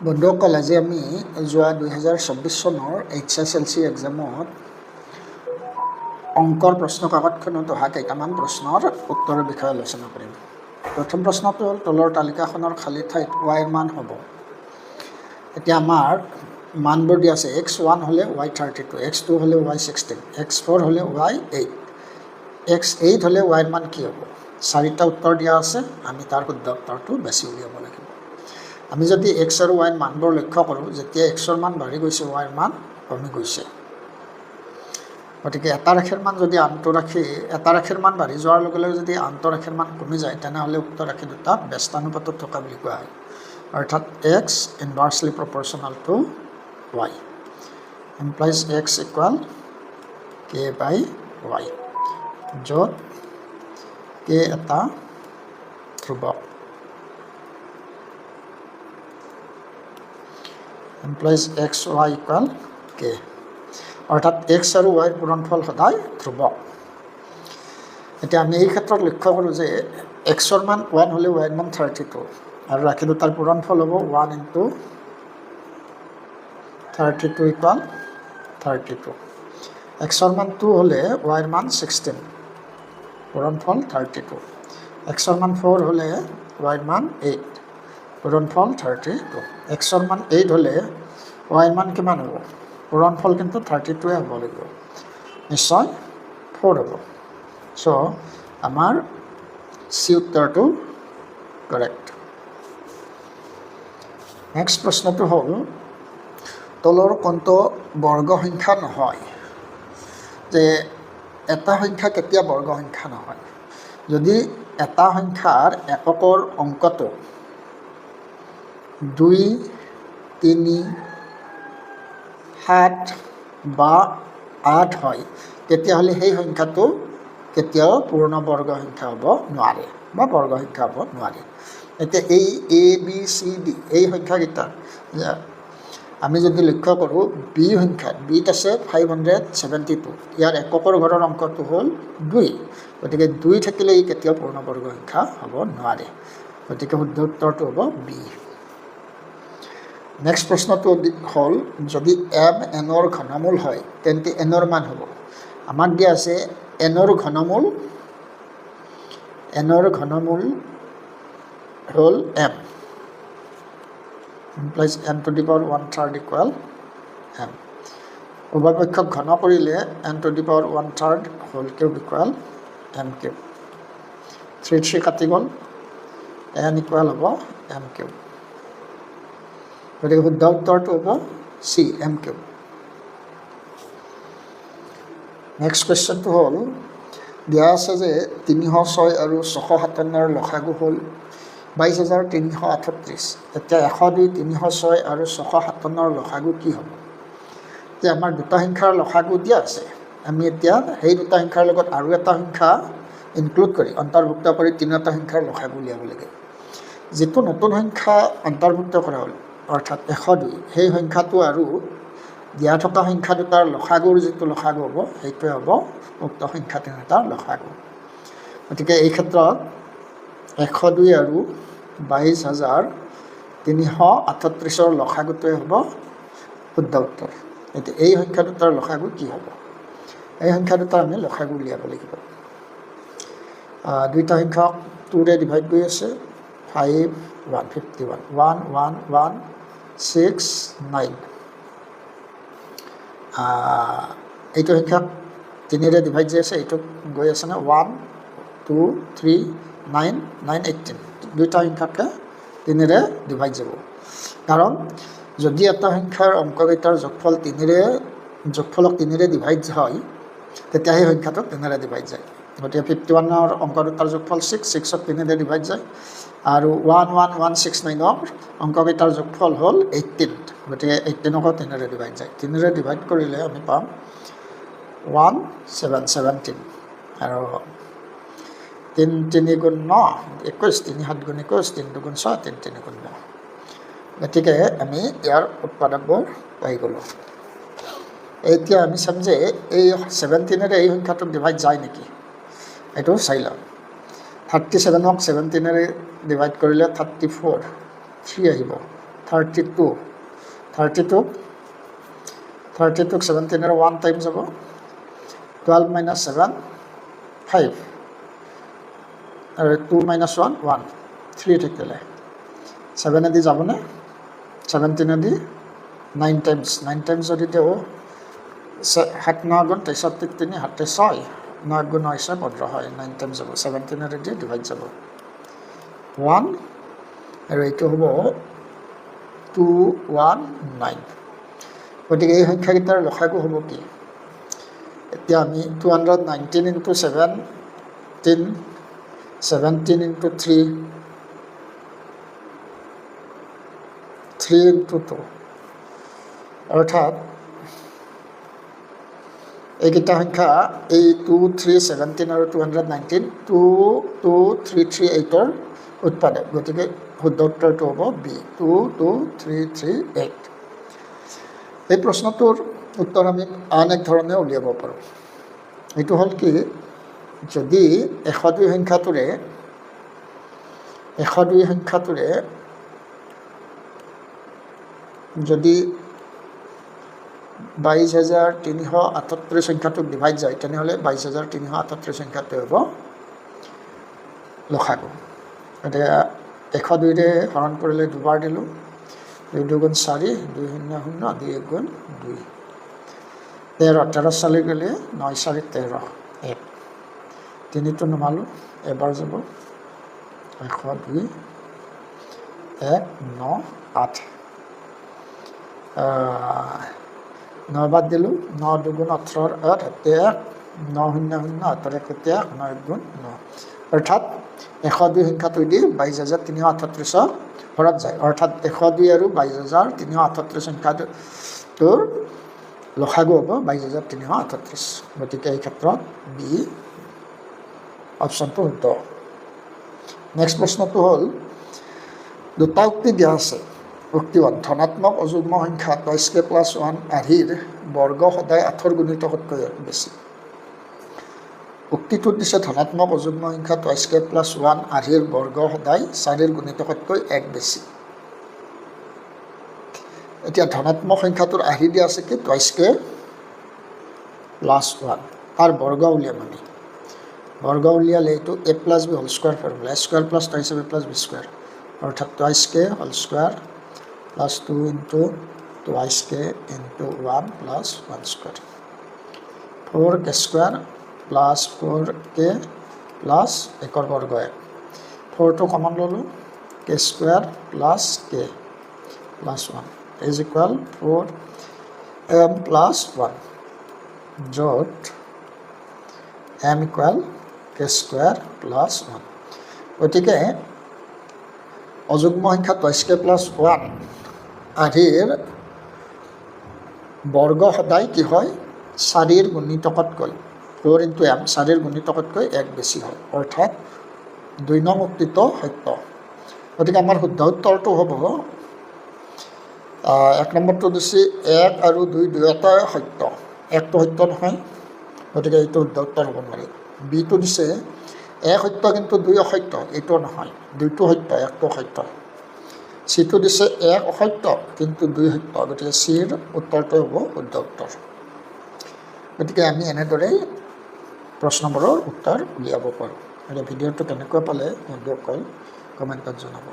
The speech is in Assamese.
বন্ধুসকল, আজি আমি যোৱা 2024 চনৰ HSLC এক্সামত অংকৰ প্ৰশ্ন কাকতখনত অহা কেইটামান প্ৰশ্নৰ উত্তৰৰ বিষয়ে আলোচনা কৰিম। প্ৰথম প্ৰশ্নটো হ'ল, তলৰ তালিকাখনৰ খালী ঠাইত y ৰ মান হ'ব। এতিয়া আমাৰ মানবোৰ দিয়া আছে, x1 হ'লে y32, x2 হ'লে y16, x4 হ'লে y8, x8 হ'লে y ৰ মান কি হ'ব? চাৰিটা উত্তৰ দিয়া আছে, আমি তাৰ শুদ্ধ উত্তৰটো বেছি উলিয়াব লাগিব। আমি যদি x আৰু y মানবোৰ লক্ষ্য কৰোঁ, যেতিয়া x ৰ মান বাঢ়ি গৈছে y ৰ মান কমি গৈছে। গতিকে এটা ৰাশিৰ মান যদি আনটো ৰাশি এটা ৰাশিৰ মান বাঢ়ি যোৱাৰ লগে লগে যদি আনটো ৰাশিৰ মান কমি যায়, তেনেহ'লে উক্ত ৰাশি দুটা ব্যস্তানুপাতত থকা বুলি কোৱা হয়। অৰ্থাৎ x inversely proportional to y implies x equal k by y, য'ত k এটা ধ্ৰুৱক। implies x y equal k, অৰ্থাৎ x আৰু y পূৰণফল সদায় ধ্ৰুৱক। এতিয়া আমি এই ক্ষেত্ৰত লক্ষ্য কৰোঁ যে x ৰ মান 1 হ'লে y ৰ মান 32, আৰু ৰাশি দুটাৰ পূৰণফল হ'ব 1 into 32 equal 32। x ৰ মান 2 হ'লে y ৰ মান 16, পূৰণফল 32। x ৰ মান 4 হ'লে y ৰ মান 8, পূৰণফল 32। x ৰ মান 8 হ'লে y ৰ মান কিমান হ'ব? পূৰণফল কিন্তু 32 হ'ব লাগিব, নিশ্চয় 4 হ'ব। চ' আমাৰ চি উত্তৰটো কাৰেক্ট। নেক্সট প্ৰশ্নটো হ'ল, তলৰ কোনটো বৰ্গ সংখ্যা নহয়? যে এটা সংখ্যা কেতিয়া বৰ্গ সংখ্যা নহয়? যদি এটা সংখ্যাৰ এককৰ অংকটো 2, 3, 7 বা 8 হয়, তেতিয়াহ'লে সেই সংখ্যাটো কেতিয়াও পূৰ্ণ বৰ্গ সংখ্যা হ'ব নোৱাৰে বা বৰ্গ সংখ্যা হ'ব নোৱাৰে। এতিয়া এই A, B, C, D এই সংখ্যাকেইটা আমি যদি লক্ষ্য কৰোঁ, বি সংখ্যা বিত আছে 572, ইয়াৰ এককৰ ঘৰৰ অংকটো হ'ল 2, গতিকে 2 থাকিলে ই কেতিয়াও পূৰ্ণ বৰ্গ সংখ্যা হ'ব নোৱাৰে। গতিকে শুদ্ধ উত্তৰটো হ'ব বি। নেক্সট প্ৰশ্নটো হ'ল, যদি m n ৰ ঘনমূল হয় তেন্তে n ৰ মান হ'ব। আমাক দিয়া আছে n ৰ ঘনমূল হ'ল m, implies n to the power 1/3 equal m। উভয় পক্ষক ঘন কৰিলে n to the power 1/3 whole cube equal m cube। 3 3 কাটি গ'ল, n equal হ'ব m cube। গতিকে শুদ্ধ উত্তৰটো হ'ব চি, m cube। নেক্সট কুৱেশ্যনটো হ'ল, দিয়া আছে যে 306 আৰু 657ৰ লসাগু হ'ল 22,338। এতিয়া 102, 306 আৰু 657ৰ লসাগু কি হ'ব? এতিয়া আমাৰ দুটা সংখ্যাৰ লসাগু দিয়া আছে, আমি এতিয়া সেই দুটা সংখ্যাৰ লগত আৰু এটা সংখ্যা ইনক্লুড কৰি অন্তৰ্ভুক্ত কৰি তিনিটা সংখ্যাৰ লসাগু উলিয়াব লাগে। যিটো নতুন সংখ্যা অন্তৰ্ভুক্ত কৰা হ'ল অৰ্থাৎ 102, সেই সংখ্যাটো আৰু দিয়া থকা সংখ্যা দুটাৰ লসাগুৰ যিটো লসাগু হ'ব সেইটোৱে হ'ব উক্ত সংখ্যা তিনিটাৰ লসাগু। গতিকে এই ক্ষেত্ৰত 102 আৰু 22,338ৰ লসাগুটোৱে হ'ব শুদ্ধ উত্তৰ। এতিয়া এই সংখ্যা দুটাৰ লসাগু কি হ'ব? এই সংখ্যা দুটা আমি লসাগু উলিয়াব লাগিব। দুইটা সংখ্যক 2ৰে ডিভাইড কৰি আছে, 5 1 51 1 1 1 6 9। এইটো সংখ্যাক 3ৰে ডিভাইড যে আছে, এইটো গৈ আছে ন 1 2 3 9 9 18। দুইটা সংখ্যাকে 3ৰে ডিভাইড যাব, কাৰণ যদি এটা সংখ্যাৰ অংককেইটাৰ যোগফলক 3ৰে ডিভাইড হয়, তেতিয়া সেই সংখ্যাটোক 3ৰে ডিভাইড যায়। গতিকে 51ৰ অংক দুটাৰ যোগফল 6, 6ক 3ৰে ডিভাইড যায়, আৰু 1 1 1 6 9ৰ অংককেইটাৰ যোগফল হ'ল 18, গতিকে 18কো 3ৰে ডিভাইড যায়। 3ৰে ডিভাইড কৰিলে আমি পাম 1 7 17, আৰু 3 3 গুণ 9 21, 3 7 গুণ 21, 3 2 গুণ 6, 3 3 গুণ 9। গতিকে আমি ইয়াৰ উৎপাদকবোৰ পাই গ'লোঁ। এতিয়া আমি চাম যে এই 17ৰে এই সংখ্যাটোক ডিভাইড যায় নেকি, এইটো চাই লওঁ। 37ক 17ৰে ডিভাইড কৰিলে 34, 3 আহিব, 32 32 17 এর 1 টাইম যাব 12 minus 7 5 আর 2 minus 1 1 3 থাকিলে 7 এদি যাব না 17 এদি 9 টাইমস যদি দেও 7 9 গুণ 23 3 হাতে 6 9 গুণ 9 15 হয় 9 টাইমস যাব 17 এর দি ডিভাইড যাব 1 আর এইটো হ'ব 219 গতিকে এই সংখ্যাকেইটাৰ লসাগু হ'ব কি এতিয়া আমি 219 into 17 into 3 into 2 অৰ্থাৎ এইকেইটা সংখ্যা এই 2 3 17 আৰু 219 2 2 3 3 8 ৰ উৎপাদক গতিকে শুদ্ধ উত্তৰটো হ'ব বি 2 2 3 3 8 এই প্ৰশ্নটোৰ উত্তৰ আমি আন এক ধৰণে উলিয়াব পাৰোঁ এইটো হ'ল কি যদি 102 সংখ্যাটোৰে যদি 22338 সংখ্যাটোক ডিভাইড যায় তেনেহ'লে 22338 সংখ্যাটো হ'ব লসাগু এতিয়া 102ৰে হৰণ কৰিলে দুবাৰ দিলোঁ 2 2 গুণ 4 2 0 0 2 1 গুণ 2 13 চালি গ'লে 9 4 13 1 তিনিটো নমালোঁ এবাৰ যাব 102 1 9 8 9 বাদ দিলোঁ 9 2 গুণ 18 8 1 9 0 0 8 1 9 গুণ 9 অৰ্থাৎ 102 সংখ্যাটো দি 22338 হৰত যায় অৰ্থাৎ 102 আৰু 22338 সংখ্যাটোৰ লসাগু হ'ব 22338 গতিকে এই ক্ষেত্ৰত বি অপশ্যনটো শুদ্ধ নেক্সট প্ৰশ্নটো হ'ল দুটা উক্তি দিয়া আছে উক্তি 1 ধনাত্মক অযুগ্ম সংখ্যা 2k + 1 আৰ্হিৰ বৰ্গ সদায় 8ৰ গুণিতকতকৈ বেছি উক্তিটোত দিছে ধনাত্মক অযুগ্ম সংখ্যা 2k + 1 আৰ্হিৰ বৰ্গ সদায় 4ৰ গুণিতকতকৈ 1 বেছি এতিয়া ধনাত্মক সংখ্যাটোৰ আৰ্হি দিয়া আছে কি 2k + 1 তাৰ বৰ্গ উলিয়াম আমি বৰ্গ উলিয়ালে এইটো a + b whole square formula a square + 2ab + b square অৰ্থাৎ 2k whole square + 2 into 2k into 1 + 1 square 4k square + 4k + 1 বৰ্গ 4 টো কমন ললোঁ k square + k + 1 is equal 4m + 1 য'ত m equal k স্কয়াৰ + 1 গতিকে অযুগ্ম সংখ্যা 2k + 1 আৰ্হিৰ বৰ্গ সদায় কি হয় 4ৰ গুণিতকতকৈ 4 into m 4ৰ গুণিতকতকৈ 1 বেছি হয় অৰ্থাৎ 2 নং উক্তিটো সত্য গতিকে আমাৰ শুদ্ধ উত্তৰটো হ'ব 1 নম্বৰটো দিছে 1 আৰু 2 দুয়োটাই সত্য 1টো সত্য নহয় গতিকে এইটো শুদ্ধ উত্তৰ হ'ব নোৱাৰে বিটো দিছে 1 সত্য কিন্তু 2 অসত্য এইটো নহয় 2টো সত্য 1টো সত্য সিটো দিছে 1 অসত্য কিন্তু 2 সত্য গতিকে সিৰ উত্তৰটো হ'ব শুদ্ধ উত্তৰ গতিকে আমি এনেদৰে প্ৰশ্নবোৰৰ উত্তৰ উলিয়াব পাৰোঁ আৰু ভিডিঅ'টো কেনেকুৱা পালে বন্ধুসকল কমেণ্টত জনাব